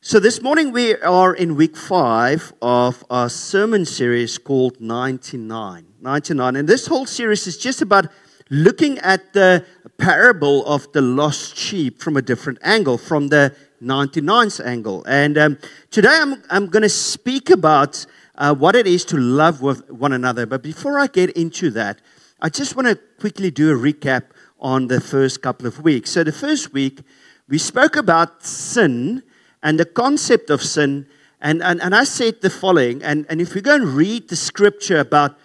So this morning we are in week 5 of our sermon series called 99. 99. And this whole series is just about looking at the parable of the lost sheep from a different angle, from the 99's angle. And today I'm going to speak about what it is to love with one another. But before I get into that, I just want to quickly do a recap on the first couple of weeks. So the first week, we spoke about sin and the concept of sin, and I said the following, and if we go and read the scripture about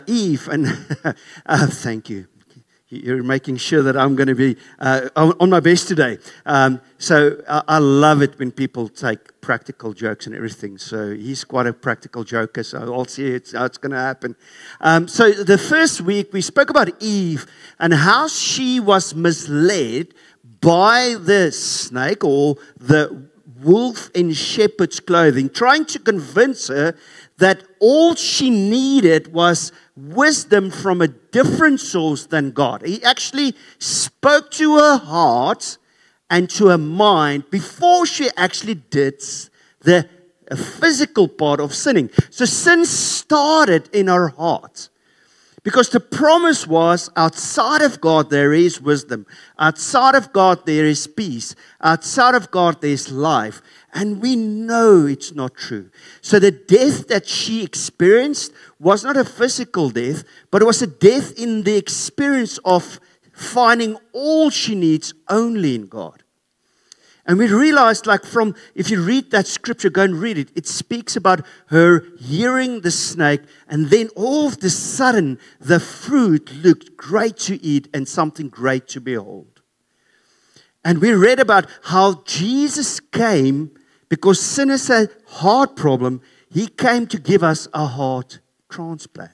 Eve, and thank you. You're making sure that I'm going to be on my best today. So I love it when people take practical jokes and everything. So he's quite a practical joker, so I'll see how it's going to happen. So the first week, we spoke about Eve and how she was misled by the snake or the wolf in shepherd's clothing, trying to convince her that all she needed was wisdom from a different source than God. He actually spoke to her heart and to her mind before she actually did the physical part of sinning. So sin started in her heart. Because the promise was, outside of God there is wisdom. Outside of God there is peace. Outside of God there is life. And we know it's not true. So the death that she experienced was not a physical death, but it was a death in the experience of finding all she needs only in God. And we realized, if you read that scripture, go and read it. It speaks about her hearing the snake, and then all of a sudden, the fruit looked great to eat and something great to behold. And we read about how Jesus came because sin is a heart problem. He came to give us a heart transplant.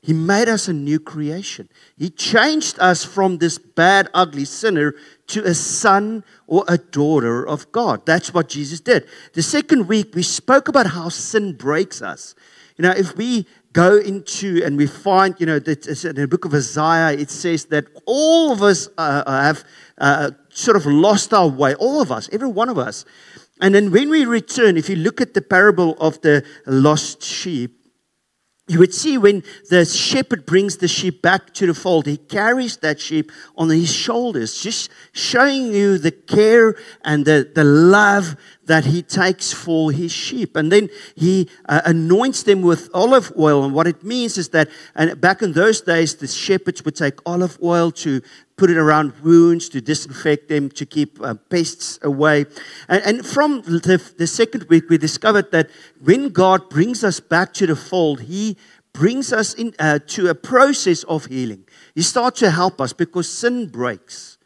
He made us a new creation. He changed us from this bad, ugly sinner to a son or a daughter of God. That's what Jesus did. The second week, we spoke about how sin breaks us. You know, if we go into and we find, that in the book of Isaiah, it says that all of us have sort of lost our way. All of us, every one of us. And then when we return, if you look at the parable of the lost sheep, you would see when the shepherd brings the sheep back to the fold, he carries that sheep on his shoulders, just showing you the care and the love that he takes for his sheep. And then he anoints them with olive oil. And what it means is that, and back in those days, the shepherds would take olive oil to put it around wounds, to disinfect them, to keep pests away. And from the second week, we discovered that when God brings us back to the fold, He brings us to a process of healing. He starts to help us because sin breaks.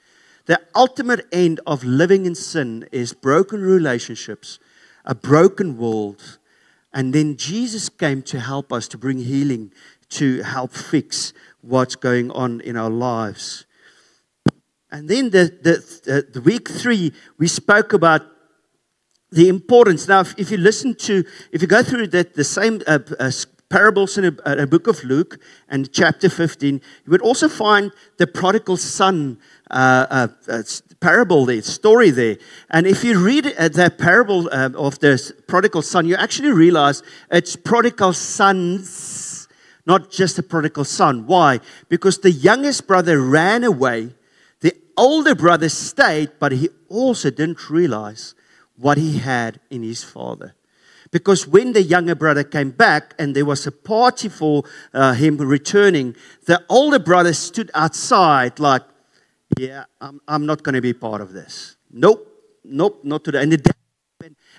The ultimate end of living in sin is broken relationships, a broken world. And then Jesus came to help us, to bring healing, to help fix what's going on in our lives. And then the week 3, we spoke about the importance. Now, if you go through the same parables in a book of Luke and chapter 15, you would also find the prodigal son parable there, story there. And if you read the parable of the prodigal son, you actually realize it's prodigal sons, not just a prodigal son. Why? Because the youngest brother ran away. The older brother stayed, but he also didn't realize what he had in his father. Because when the younger brother came back and there was a party for him returning, the older brother stood outside like, yeah, I'm not going to be part of this. Nope, not today. And the dad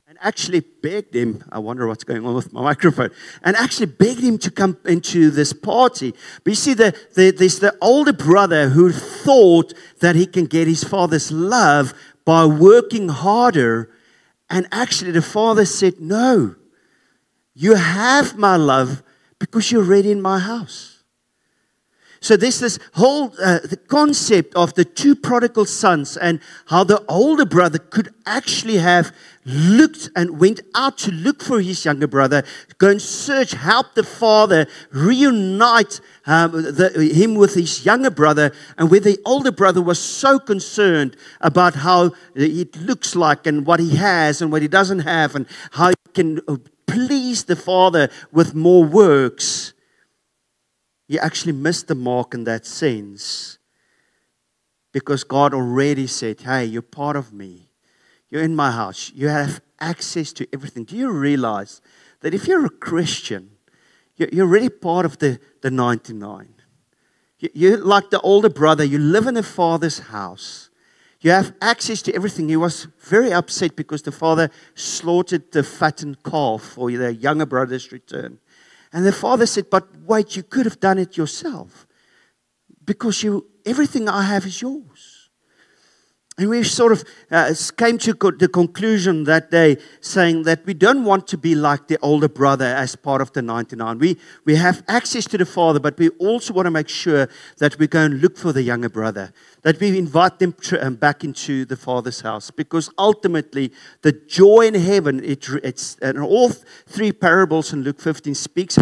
and actually begged him, I wonder what's going on with my microphone, and actually begged him to come into this party. But you see, there's the older brother who thought that he can get his father's love by working harder. And actually the father said, no, you have my love because you're already in my house. So there's this whole the concept of the two prodigal sons and how the older brother could actually have looked and went out to look for his younger brother, go and search, help the father reunite him with his younger brother, and where the older brother was so concerned about how it looks like and what he has and what he doesn't have and how he can please the father with more works. He actually missed the mark in that sense, because God already said, hey, you're part of me. You're in my house. You have access to everything. Do you realize that if you're a Christian, you're already part of the 99? You're like the older brother. You live in the father's house. You have access to everything. He was very upset because the father slaughtered the fattened calf for the younger brother's return. And the father said, but wait, you could have done it yourself, because everything I have is yours. And we sort of came to the conclusion that day, saying that we don't want to be like the older brother as part of the 99. We have access to the father, but we also want to make sure that we go and look for the younger brother, that we invite them back into the father's house, because ultimately the joy in heaven, it's and all three parables in Luke 15 speaks.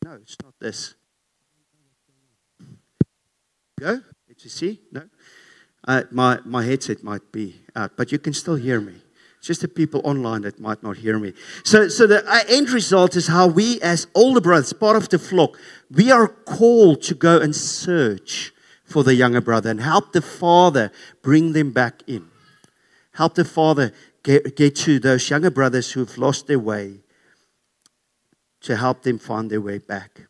No, it's not this. Go? Did you see? No? My headset might be out, but you can still hear me. It's just the people online that might not hear me. So the end result is how we, as older brothers, part of the flock, we are called to go and search for the younger brother and help the father bring them back in. Help the father get to those younger brothers who've lost their way, to help them find their way back.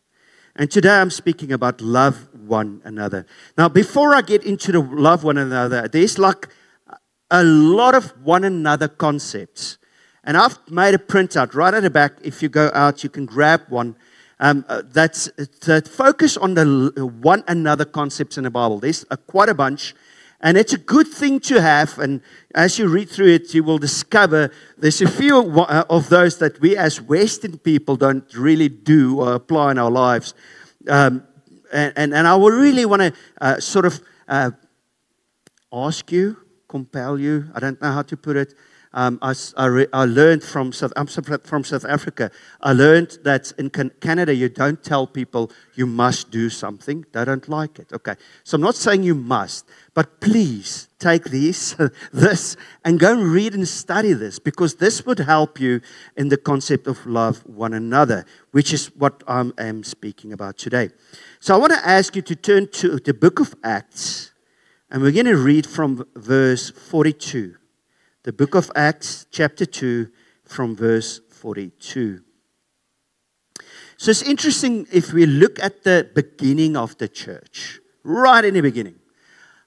And today I'm speaking about love one another. Now, before I get into the love one another, there's like a lot of one another concepts. And I've made a printout right at the back. If you go out, you can grab one. That focus on the one another concepts in the Bible. There's quite a bunch. And it's a good thing to have. And as you read through it, you will discover there's a few of those that we as Western people don't really do or apply in our lives. And I will really want to sort of ask you, compel you. I don't know how to put it. I learned from I'm from South Africa. I learned that in Canada, you don't tell people you must do something. They don't like it. Okay. So I'm not saying you must, but please take this and go and read and study this, because this would help you in the concept of love one another, which is what I am speaking about today. So I want to ask you to turn to the book of Acts, and we're going to read from verse 42. The book of Acts, chapter 2, from verse 42. So it's interesting if we look at the beginning of the church, right in the beginning,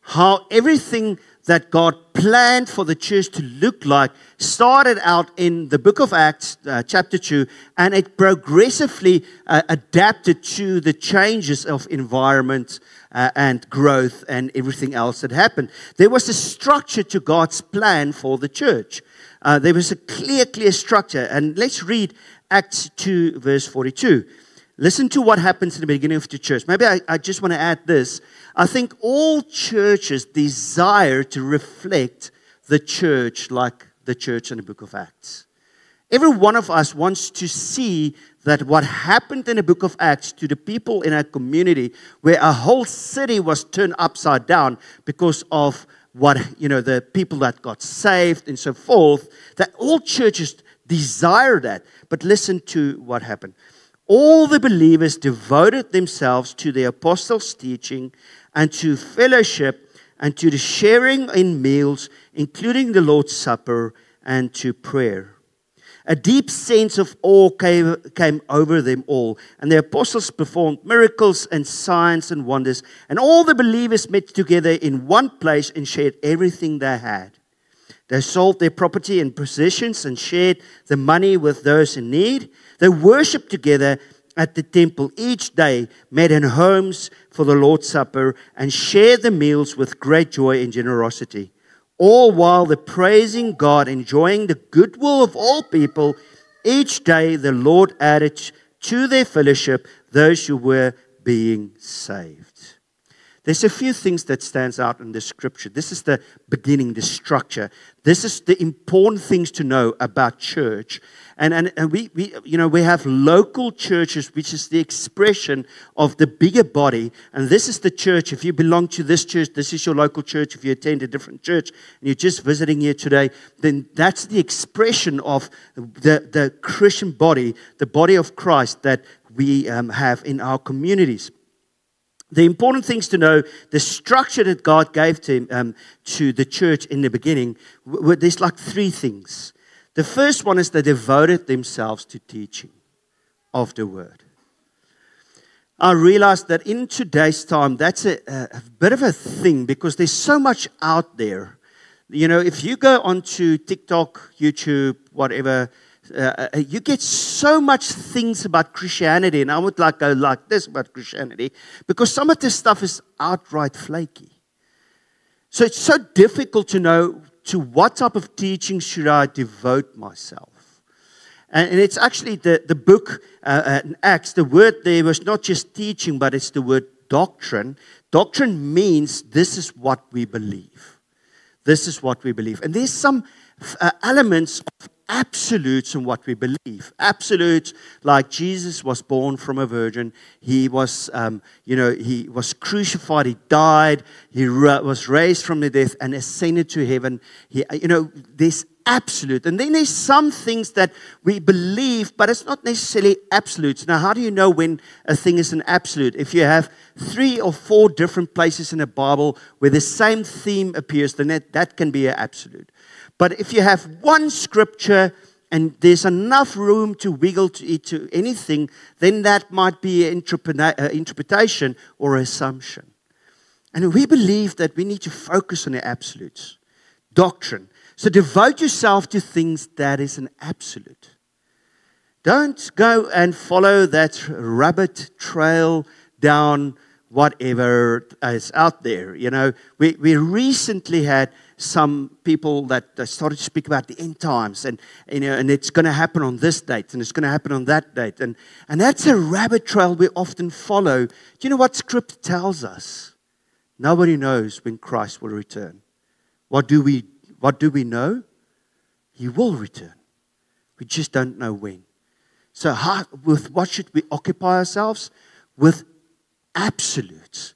how everything that God planned for the church to look like started out in the book of Acts, chapter 2, and it progressively adapted to the changes of environment and growth and everything else that happened. There was a structure to God's plan for the church. There was a clear structure. And let's read Acts 2, verse 42. Listen to what happens in the beginning of the church. Maybe I just want to add this. I think all churches desire to reflect the church like the church in the book of Acts. Every one of us wants to see that what happened in the book of Acts to the people in our community, where a whole city was turned upside down because of what, the people that got saved and so forth, that all churches desire that. But listen to what happened. All the believers devoted themselves to the apostles' teaching and to fellowship and to the sharing in meals, including the Lord's Supper, and to prayer. A deep sense of awe came over them all, and the apostles performed miracles and signs and wonders, and all the believers met together in one place and shared everything they had. They sold their property and possessions and shared the money with those in need. They worshipped together at the temple each day, met in homes for the Lord's Supper, and shared the meals with great joy and generosity. All while they're praising God, enjoying the goodwill of all people. Each day the Lord added to their fellowship those who were being saved. There's a few things that stands out in the scripture. This is the beginning, the structure. This is the important things to know about church. And we have local churches, which is the expression of the bigger body. And this is the church. If you belong to this church, this is your local church. If you attend a different church and you're just visiting here today, then that's the expression of the Christian body, the body of Christ that we have in our communities. The important things to know, the structure that God gave to the church in the beginning, there's like three things. The first one is they devoted themselves to teaching of the Word. I realized that in today's time, that's a bit of a thing because there's so much out there. You know, if you go onto TikTok, YouTube, whatever, you get so much things about Christianity, and I would like go like this about Christianity, because some of this stuff is outright flaky. So it's so difficult to know to what type of teaching should I devote myself. And it's actually the book in Acts, the word there was not just teaching, but it's the word doctrine. Doctrine means this is what we believe. This is what we believe. And there's some elements of absolutes in what we believe. Absolutes, like Jesus was born from a virgin. He was, he was crucified. He died. He was raised from the death and ascended to heaven. There's absolute. And then there's some things that we believe, but it's not necessarily absolutes. Now, how do you know when a thing is an absolute? If you have 3 or 4 different places in the Bible where the same theme appears, then that can be an absolute. But if you have one scripture and there's enough room to wiggle to anything, then that might be an interpretation or assumption. And we believe that we need to focus on the absolutes. Doctrine. So devote yourself to things that is an absolute. Don't go and follow that rabbit trail down whatever is out there. You know, we recently had some people that started to speak about the end times, and it's going to happen on this date, and it's going to happen on that date, and that's a rabbit trail we often follow. Do you know what Scripture tells us? Nobody knows when Christ will return. What do we know? He will return. We just don't know when. So with what should we occupy ourselves? With absolutes.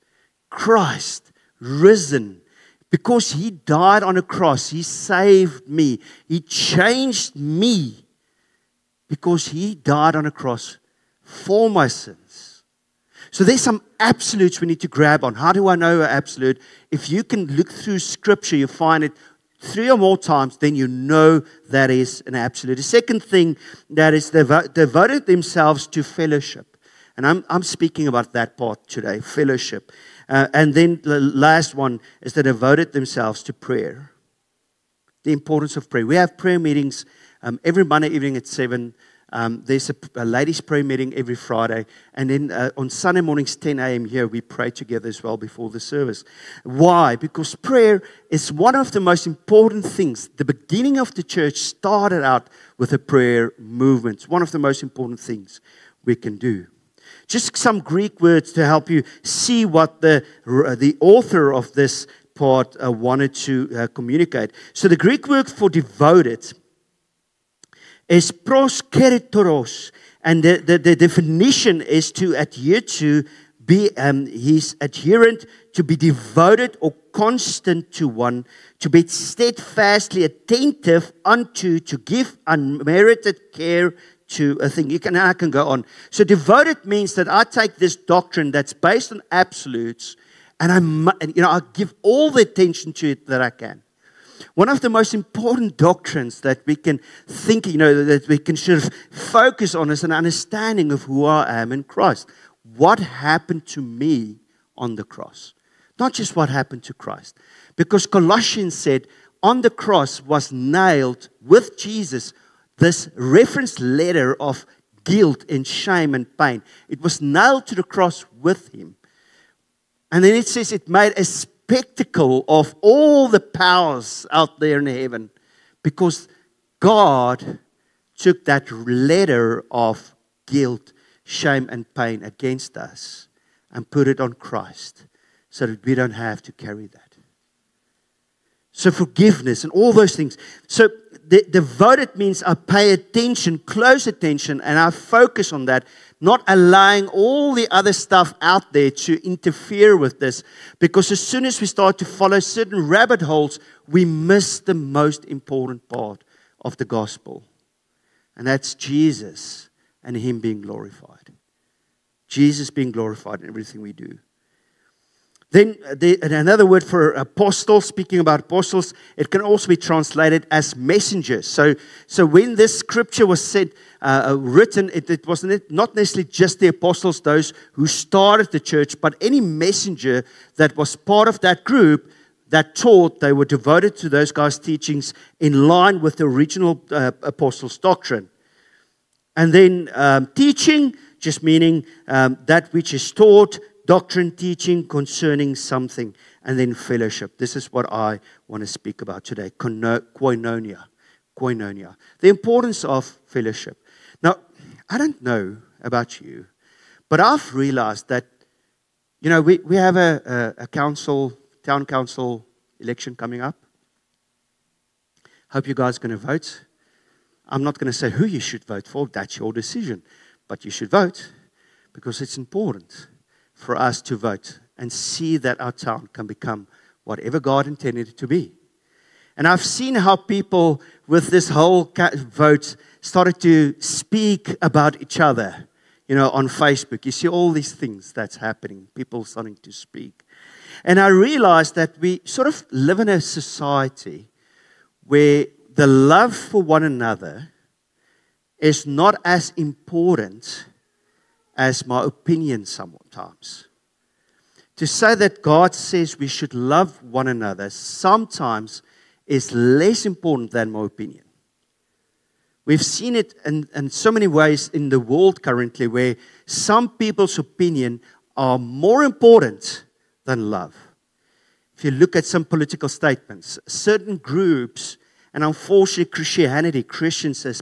Christ risen. Because He died on a cross, He saved me. He changed me. Because He died on a cross for my sins. So there's some absolutes we need to grab on. How do I know an absolute? If you can look through Scripture, you find it 3 or more times, then you know that is an absolute. The second thing that is devoted themselves to fellowship. And I'm speaking about that part today, fellowship. And then the last one is they devoted themselves to prayer. The importance of prayer. We have prayer meetings every Monday evening at 7. There's a ladies' prayer meeting every Friday. And then on Sunday mornings, 10 a.m. here, we pray together as well before the service. Why? Because prayer is one of the most important things. The beginning of the church started out with a prayer movement. It's one of the most important things we can do. Just some Greek words to help you see what the author of this part wanted to communicate. So the Greek word for devoted is proskeritoros, and the definition is to adhere to, be he's adherent, to be devoted or constant to one, to be steadfastly attentive unto, to give unmerited care to a thing. I can go on. So devoted means that I take this doctrine that's based on absolutes, and I give all the attention to it that I can. One of the most important doctrines that we can think, that we can sort of focus on is an understanding of who I am in Christ. What happened to me on the cross? Not just what happened to Christ. Because Colossians said, on the cross was nailed with Jesus this reference letter of guilt and shame and pain. It was nailed to the cross with Him. And then it says it made a spectacle of all the powers out there in heaven, because God took that letter of guilt, shame and pain against us and put it on Christ so that we don't have to carry that. So forgiveness and all those things. So devoted means I pay attention, close attention, and I focus on that, not allowing all the other stuff out there to interfere with this. Because as soon as we start to follow certain rabbit holes, we miss the most important part of the gospel. And that's Jesus and Him being glorified. Jesus being glorified in everything we do. Then another word for apostles, speaking about apostles, it can also be translated as messengers. So when this scripture was said, written, it was not necessarily just the apostles, those who started the church, but any messenger that was part of that group that taught, they were devoted to those guys' teachings in line with the original apostles' doctrine. And then teaching, just meaning that which is taught, doctrine, teaching concerning something, and then fellowship. This is what I want to speak about today, koinonia. Koinonia. The importance of fellowship. Now, I don't know about you, but I've realized that, we have a town council election coming up. Hope you guys are going to vote. I'm not going to say who you should vote for. That's your decision. But you should vote because it's important for us to vote and see that our town can become whatever God intended it to be. And I've seen how people with this whole vote started to speak about each other, on Facebook. You see all these things that's happening, people starting to speak. And I realized that we sort of live in a society where the love for one another is not as important as my opinion sometimes. To say that God says we should love one another sometimes is less important than my opinion. We've seen it in so many ways in the world currently where some people's opinion are more important than love. If you look at some political statements, certain groups, and unfortunately Christianity, Christians has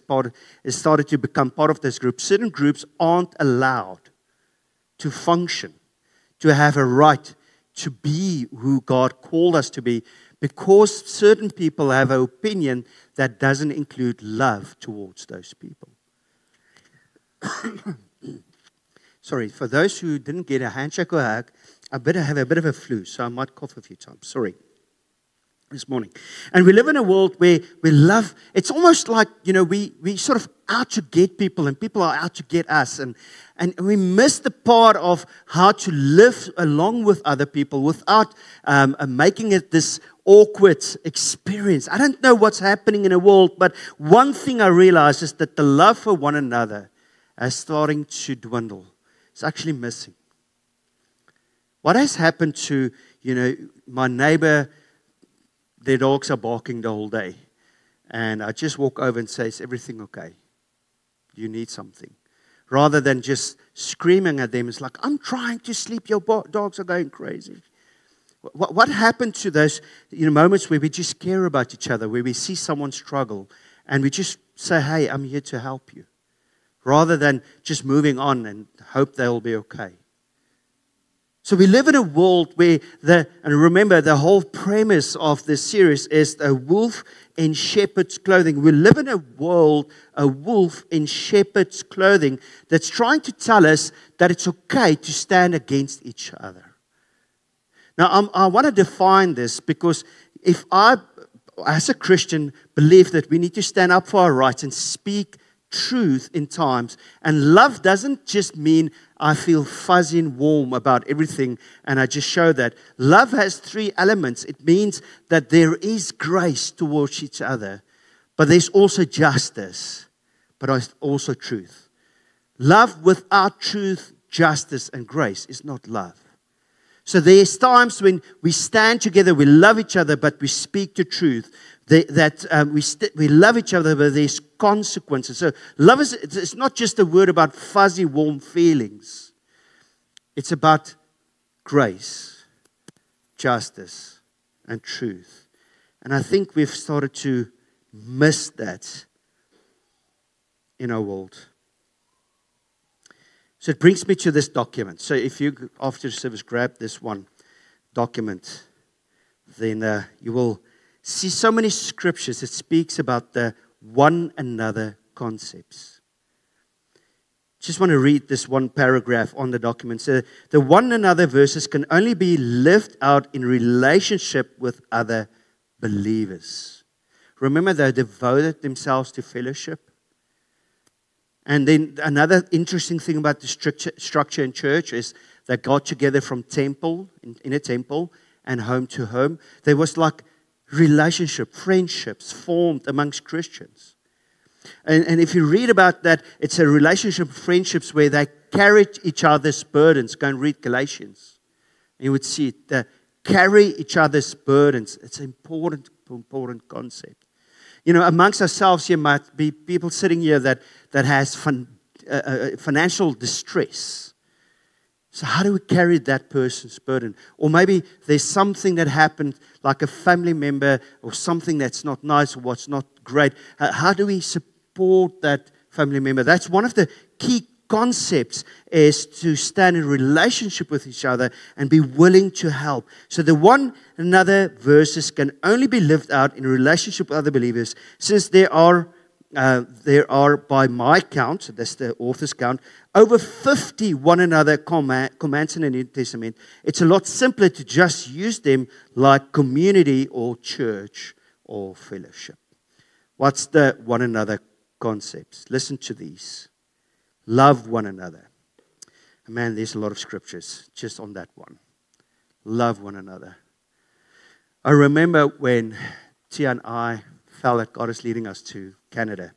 started to become part of this group. Certain groups aren't allowed to function, to have a right to be who God called us to be, because certain people have an opinion that doesn't include love towards those people. Sorry, for those who didn't get a handshake or a hug, I better have a bit of a flu, so I might cough a few times. Sorry. This morning. And we live in a world where we love, it's almost like, we sort of out to get people and people are out to get us. And we miss the part of how to live along with other people without making it this awkward experience. I don't know what's happening in the world, but one thing I realize is that the love for one another is starting to dwindle. It's actually missing. What has happened to, my neighbor? Their dogs are barking the whole day. And I just walk over and say, is everything okay? Do you need something? Rather than just screaming at them, it's like, I'm trying to sleep, your dogs are going crazy. What happened to those moments where we just care about each other, where we see someone struggle, and we just say, hey, I'm here to help you. Rather than just moving on and hope they'll be okay. So we live in a world where, and remember, the whole premise of this series is a wolf in shepherd's clothing. We live in a world, a wolf in shepherd's clothing, that's trying to tell us that it's okay to stand against each other. Now, I want to define this because if I, as a Christian, believe that we need to stand up for our rights and speak truth in times, and love doesn't just mean I feel fuzzy and warm about everything and I just show that. Love has three elements. It means that there is grace towards each other, but there's also justice, but there's also truth. Love without truth, justice, and grace is not love. So there's times when we stand together, we love each other, but we speak the truth. We love each other, but there's consequences. So love it's not just a word about fuzzy, warm feelings. It's about grace, justice, and truth. And I think we've started to miss that in our world. So it brings me to this document. So if you, after the service, grab this one document, then you will see so many scriptures that speaks about the one another concepts. Just want to read this one paragraph on the document. So the one another verses can only be lived out in relationship with other believers. Remember, they devoted themselves to fellowship. And then another interesting thing about the structure in church is they got together from temple, in a temple, and home to home. There was like relationship, friendships formed amongst Christians. And if you read about that, it's a relationship of friendships where they carried each other's burdens. Go and read Galatians. And you would see it. They carry each other's burdens. It's an important concept. You know, amongst ourselves here might be people sitting here that has financial distress. So how do we carry that person's burden? Or maybe there's something that happened, like a family member, or something that's not nice or what's not great. How do we support that family member? That's one of the key concepts, is to stand in relationship with each other and be willing to help. So the one another verses can only be lived out in relationship with other believers, since there are, by my count, that's the author's count, over 50 one another commands in the New Testament. It's a lot simpler to just use them like community or church or fellowship. What's the one another concepts? Listen to these. Love one another. Man, there's a lot of scriptures just on that one. Love one another. I remember when Tia and I felt that God is leading us to Canada.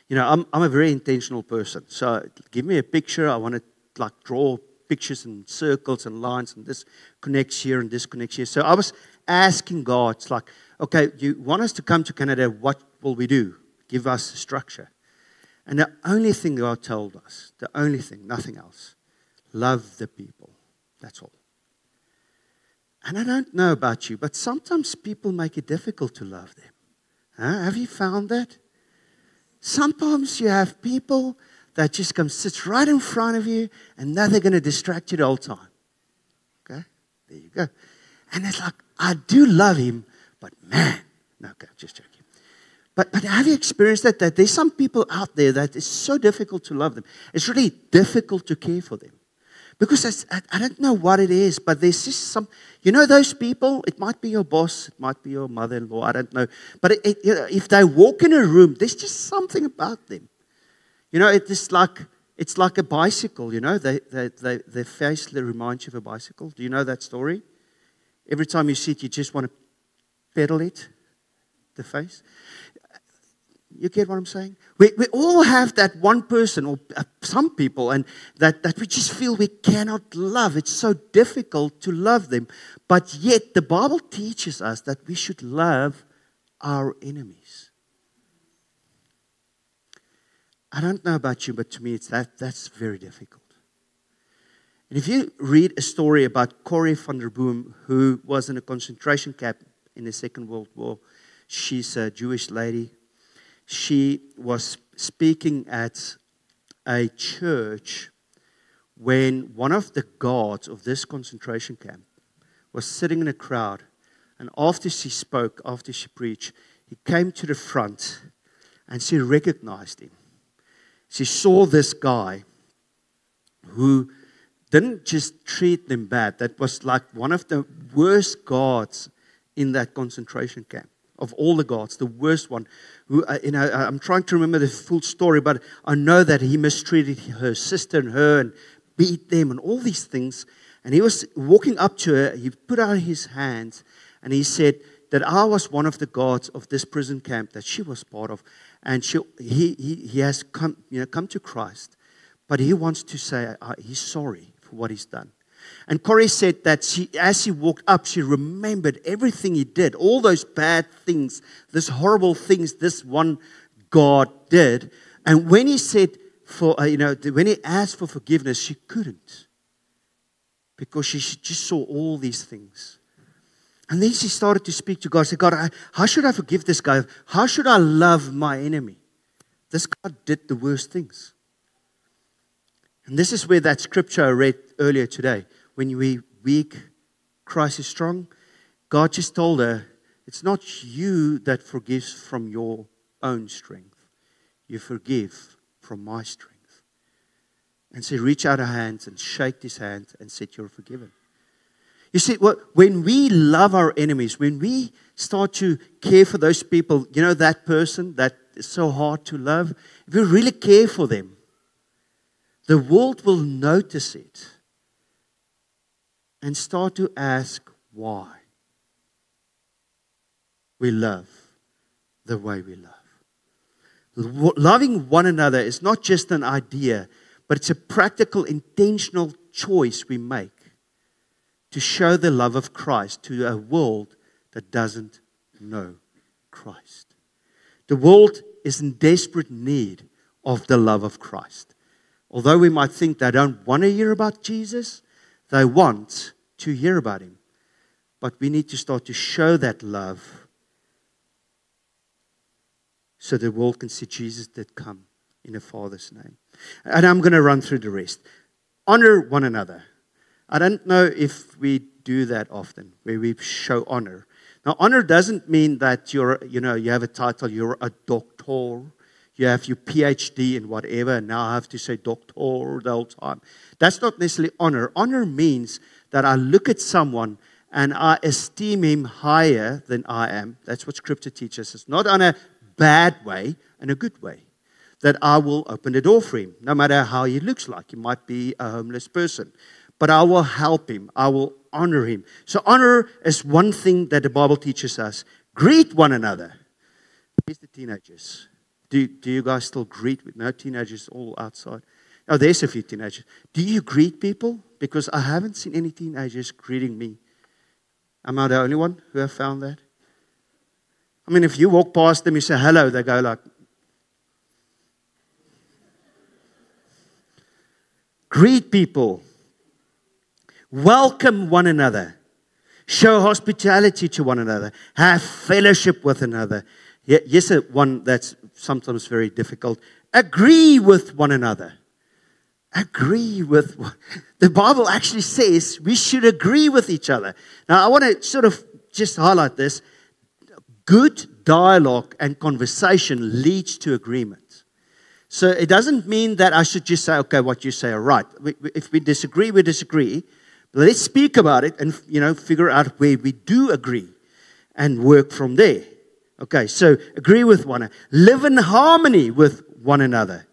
You know, I'm a very intentional person. So give me a picture. I want to like draw pictures and circles and lines, and this connects here and this connects here. So I was asking God, it's like, okay, you want us to come to Canada, what will we do? Give us a structure. And the only thing God told us, the only thing, nothing else, love the people. That's all. And I don't know about you, but sometimes people make it difficult to love them. Have you found that? Sometimes you have people that just come sit right in front of you, and now they're going to distract you the whole time. Okay? There you go. And it's like, I do love him, but man, no, okay, just joking. But have you experienced that there's some people out there that it's so difficult to love them? It's really difficult to care for them. Because I don't know what it is, but there's just some, you know those people, it might be your boss, it might be your mother-in-law, I don't know. But you know, if they walk in a room, there's just something about them. You know, it's like a bicycle, you know, their face reminds you of a bicycle. Do you know that story? Every time you see it, you just want to pedal it, the face. You get what I'm saying? We all have that one person, or some people, and that we just feel we cannot love. It's so difficult to love them. But yet the Bible teaches us that we should love our enemies. I don't know about you, but to me that's very difficult. And if you read a story about Corrie van der Boom, who was in a concentration camp in the Second World War, she's a Jewish lady. She was speaking at a church when one of the guards of this concentration camp was sitting in a crowd. And after she spoke, after she preached, he came to the front and she recognized him. She saw this guy who didn't just treat them bad. That was like one of the worst guards in that concentration camp. Of all the guards, the worst one. Who, I'm trying to remember the full story, but I know that he mistreated her sister and her and beat them and all these things. And he was walking up to her. He put out his hands and he said that I was one of the guards of this prison camp that she was part of, and he has come to Christ, but he wants to say he's sorry for what he's done. And Corrie said that as she walked up, she remembered everything he did, all those bad things, these horrible things this one God did. And when he said when he asked for forgiveness, she couldn't, because she just saw all these things. And then she started to speak to God. She said, God, how should I forgive this guy? How should I love my enemy? This guy did the worst things. And this is where that scripture I read earlier today, when we weak, Christ is strong. God just told her, it's not you that forgives from your own strength. You forgive from my strength. And so reach out her hands and shake his hand and said, you're forgiven. You see, when we love our enemies, when we start to care for those people, you know, that person that is so hard to love, if we really care for them, the world will notice it and start to ask why we love the way we love. Loving one another is not just an idea, but it's a practical, intentional choice we make to show the love of Christ to a world that doesn't know Christ. The world is in desperate need of the love of Christ. Although we might think they don't want to hear about Jesus, they want to hear about him. But we need to start to show that love so the world can see Jesus did come in the Father's name. And I'm going to run through the rest. Honor one another. I don't know if we do that often, where we show honor. Now, honor doesn't mean that you have a title, you're a doctor, you have your PhD in whatever, and now I have to say doctor the whole time. That's not necessarily honor. Honor means that I look at someone and I esteem him higher than I am. That's what Scripture teaches us. Not in a bad way, in a good way. That I will open the door for him, no matter how he looks like. He might be a homeless person. But I will help him. I will honor him. So honor is one thing that the Bible teaches us. Greet one another. Here's the teenagers. Do you guys still greet? No teenagers all outside. Oh, there's a few teenagers. Do you greet people? Because I haven't seen any teenagers greeting me. Am I the only one who have found that? I mean, if you walk past them, you say hello, they go like... Greet people. Welcome one another. Show hospitality to one another. Have fellowship with another. Yes, one that's sometimes very difficult. Agree with one another. Agree with one. The Bible actually says we should agree with each other. Now, I want to sort of just highlight this. Good dialogue and conversation leads to agreement. So it doesn't mean that I should just say, okay, what you say are right. If we disagree, we disagree. Let's speak about it and, figure out where we do agree and work from there. Okay, so agree with one another. Live in harmony with one another.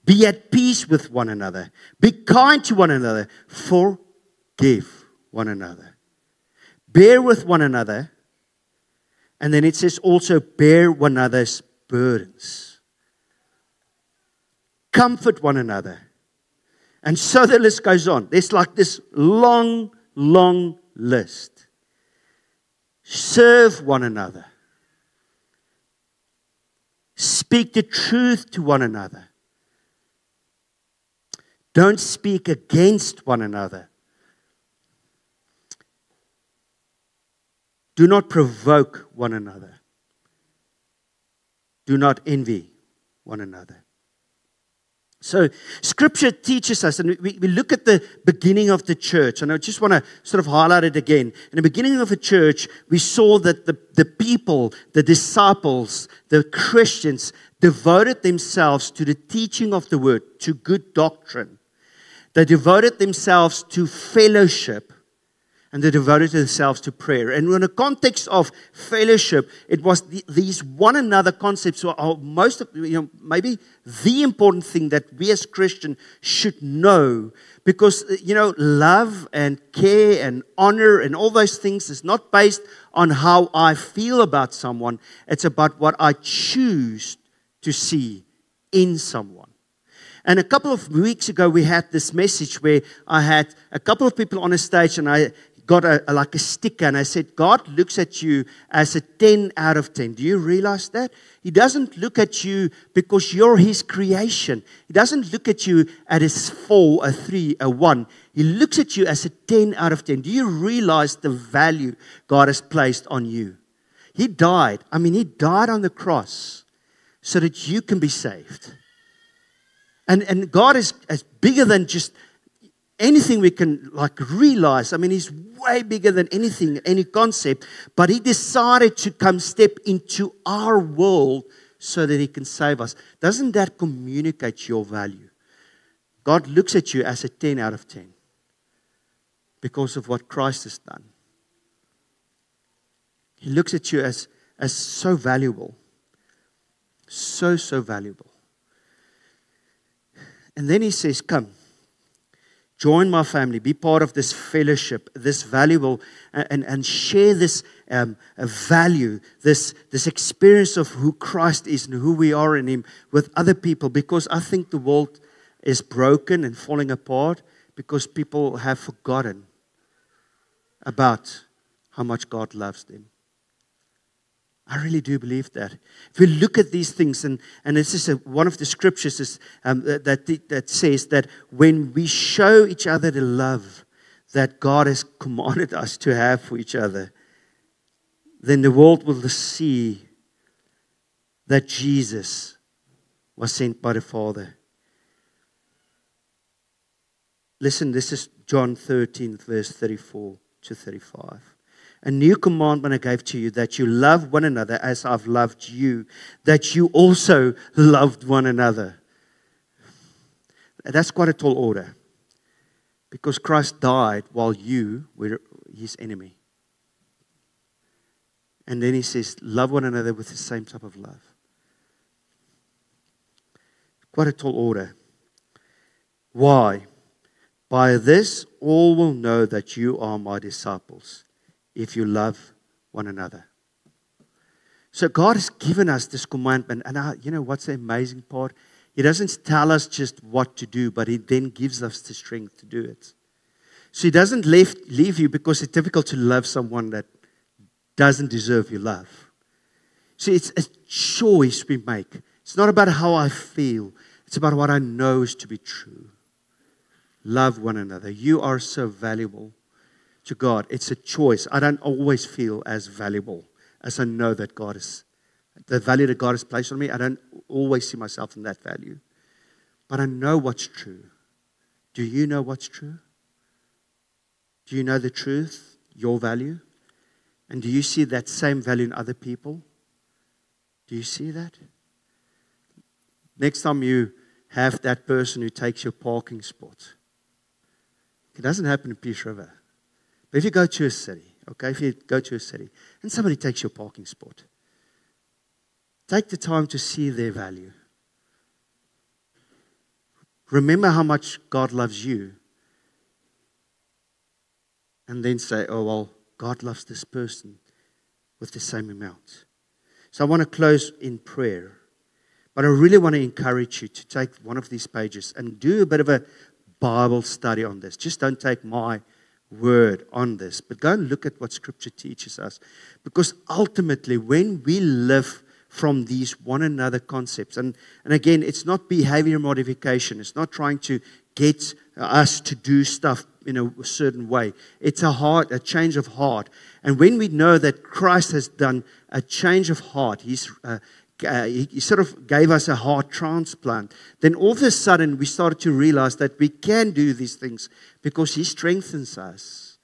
Be at peace with one another. Be kind to one another. Forgive one another. Bear with one another. And then it says also bear one another's burdens. Comfort one another. And so the list goes on. There's like this long, long list. Serve one another. Speak the truth to one another. Don't speak against one another. Do not provoke one another. Do not envy one another. So Scripture teaches us, and we look at the beginning of the church, and I just want to sort of highlight it again. In the beginning of the church, we saw that the people, the disciples, the Christians, devoted themselves to the teaching of the Word, to good doctrine. They devoted themselves to fellowship, and they devoted themselves to prayer. And in the context of fellowship, it was these one another concepts are most of, maybe the important thing that we as Christians should know. Because, love and care and honor and all those things is not based on how I feel about someone. It's about what I choose to see in someone. And a couple of weeks ago, we had this message where I had a couple of people on a stage, and I got a sticker, and I said, God looks at you as a 10 out of 10. Do you realize that? He doesn't look at you because you're His creation. He doesn't look at you as 4, a 3, a 1. He looks at you as a 10 out of 10. Do you realize the value God has placed on you? He died. He died on the cross so that you can be saved. And God is bigger than just anything we can realize. I mean, He's way bigger than anything, any concept. But He decided to come step into our world so that He can save us. Doesn't that communicate your value? God looks at you as a 10 out of 10 because of what Christ has done. He looks at you as so valuable. So valuable. And then He says, come, join my family, be part of this fellowship, this valuable, and share this value, this experience of who Christ is and who we are in Him with other people. Because I think the world is broken and falling apart because people have forgotten about how much God loves them. I really do believe that. If we look at these things, and this is one of the scriptures that says that when we show each other the love that God has commanded us to have for each other, then the world will see that Jesus was sent by the Father. Listen, this is John 13, verse 34 to 35. A new commandment I gave to you, that you love one another as I've loved you, that you also loved one another. That's quite a tall order, because Christ died while you were His enemy. And then He says, love one another with the same type of love. Quite a tall order. Why? By this all will know that you are my disciples, if you love one another. So God has given us this commandment. And you know what's the amazing part? He doesn't tell us just what to do, but He then gives us the strength to do it. So He doesn't leave you because it's difficult to love someone that doesn't deserve your love. So it's a choice we make. It's not about how I feel. It's about what I know is to be true. Love one another. You are so valuable to God. It's a choice. I don't always feel as valuable as I know that God is. The value that God has placed on me, I don't always see myself in that value. But I know what's true. Do you know what's true? Do you know the truth, your value? And do you see that same value in other people? Do you see that? Next time you have that person who takes your parking spot. It doesn't happen in Peace River. But if you go to a city, if you go to a city and somebody takes your parking spot, take the time to see their value. Remember how much God loves you. And then say, oh, well, God loves this person with the same amount. So I want to close in prayer. But I really want to encourage you to take one of these pages and do a bit of a Bible study on this. Just don't take my word on this, but go and look at what Scripture teaches us. Because ultimately, when we live from these one another concepts, and again, it's not behavior modification. It's not trying to get us to do stuff in a certain way. It's a change of heart. And when we know that Christ has done a change of heart, He sort of gave us a heart transplant. Then all of a sudden we started to realize that we can do these things because He strengthens us.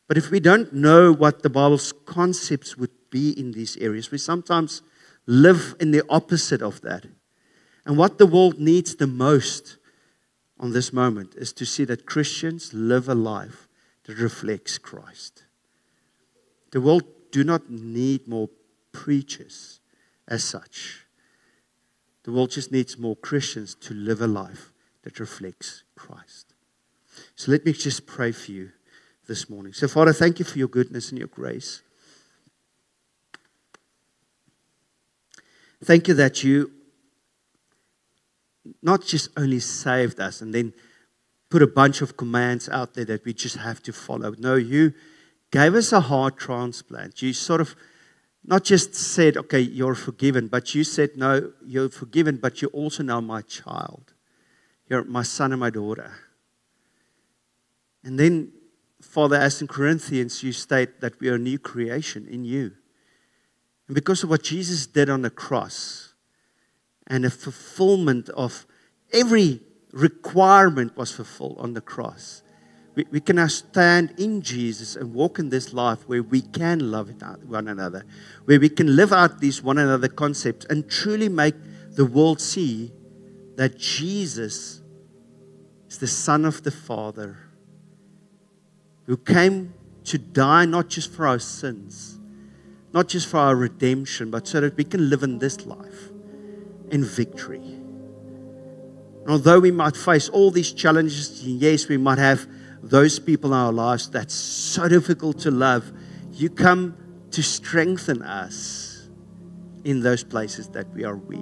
But if we don't know what the Bible's concepts would be in these areas, we sometimes live in the opposite of that. And what the world needs the most on this moment is to see that Christians live a life that reflects Christ. The world do not need more preachers as such. The world just needs more Christians to live a life that reflects Christ. So let me just pray for you this morning. So Father, thank you for your goodness and your grace. Thank you that you not just only saved us and then put a bunch of commands out there that we just have to follow. No, you gave us a heart transplant. You sort of not just said, okay, you're forgiven, but you said, no, you're forgiven, but you're also now my child. You're my son and my daughter. And then, Father, as in Corinthians, you state that we are a new creation in you. And because of what Jesus did on the cross and a fulfillment of every requirement was fulfilled on the cross. We can now stand in Jesus and walk in this life where we can love one another, where we can live out these one another concepts and truly make the world see that Jesus is the Son of the Father who came to die not just for our sins, not just for our redemption, but so that we can live in this life in victory. And although we might face all these challenges, yes, we might have those people in our lives that's so difficult to love, you come to strengthen us in those places that we are weak.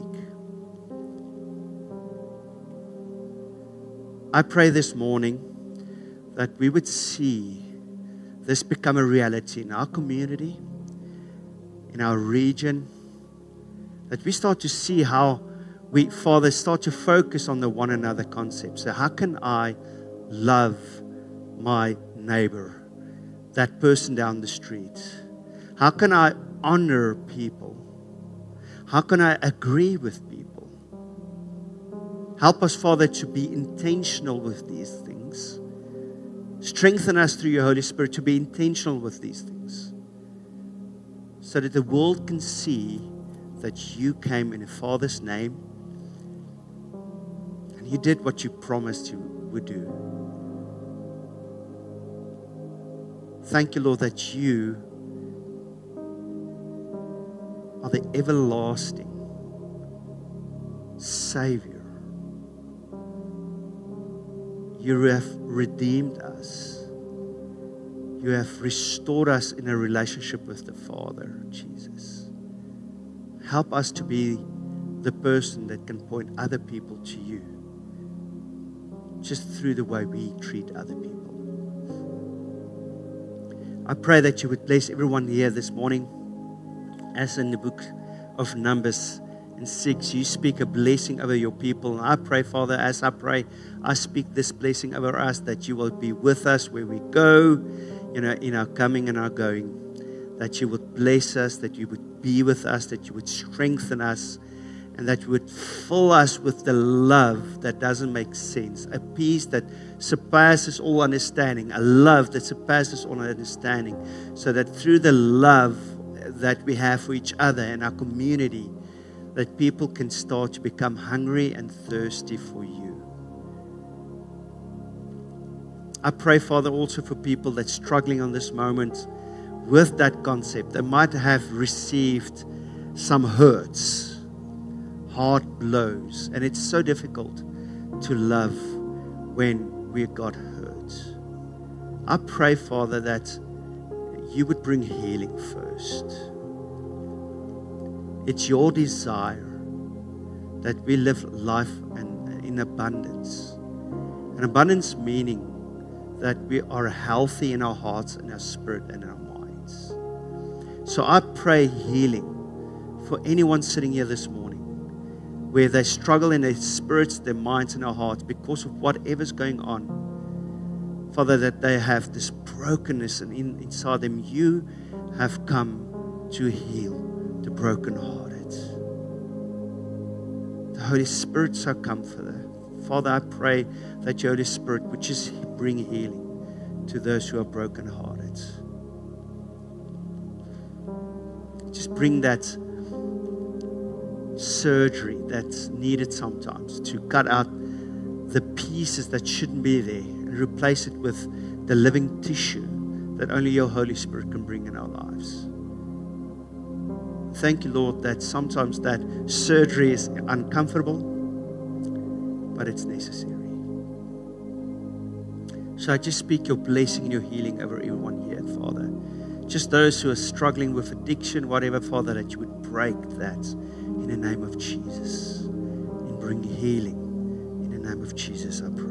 I pray this morning that we would see this become a reality in our community, in our region, that we start to see how we, Father, start to focus on the one another concept. So how can I love my neighbor, that person down the street? How can I honor people? How can I agree with people? Help us, Father, to be intentional with these things. Strengthen us through your Holy Spirit to be intentional with these things, so that the world can see that you came in the Father's name and you did what you promised you would do. Thank you, Lord, that you are the everlasting Savior. You have redeemed us. You have restored us in a relationship with the Father, Jesus. Help us to be the person that can point other people to you, just through the way we treat other people. I pray that you would bless everyone here this morning. As in the book of Numbers in 6, you speak a blessing over your people. And I pray, Father, as I pray, I speak this blessing over us, that you will be with us where we go, in our coming and our going. That you would bless us, that you would be with us, that you would strengthen us, and that you would fill us with the love that doesn't make sense, a peace that surpasses all understanding, a love that surpasses all understanding, so that through the love that we have for each other and our community, that people can start to become hungry and thirsty for you. I pray, Father, also for people that's struggling on this moment with that concept. They might have received some hurts, hard blows, and it's so difficult to love when we got hurt. I pray, Father, that you would bring healing first. It's your desire that we live life in abundance. And abundance meaning that we are healthy in our hearts and our spirit and our minds. So I pray healing for anyone sitting here this morning, where they struggle in their spirits, their minds, and their hearts because of whatever's going on. Father, that they have this brokenness and inside them, you have come to heal the brokenhearted. The Holy Spirit shall come for them. Father, I pray that your Holy Spirit would just bring healing to those who are brokenhearted. Just bring that surgery that's needed sometimes to cut out the pieces that shouldn't be there and replace it with the living tissue that only your Holy Spirit can bring in our lives. Thank you, Lord, that sometimes that surgery is uncomfortable, but it's necessary. So I just speak your blessing and your healing over everyone here, Father. Just those who are struggling with addiction, whatever, Father, that you would break that in the name of Jesus and bring healing. In the name of Jesus, I pray.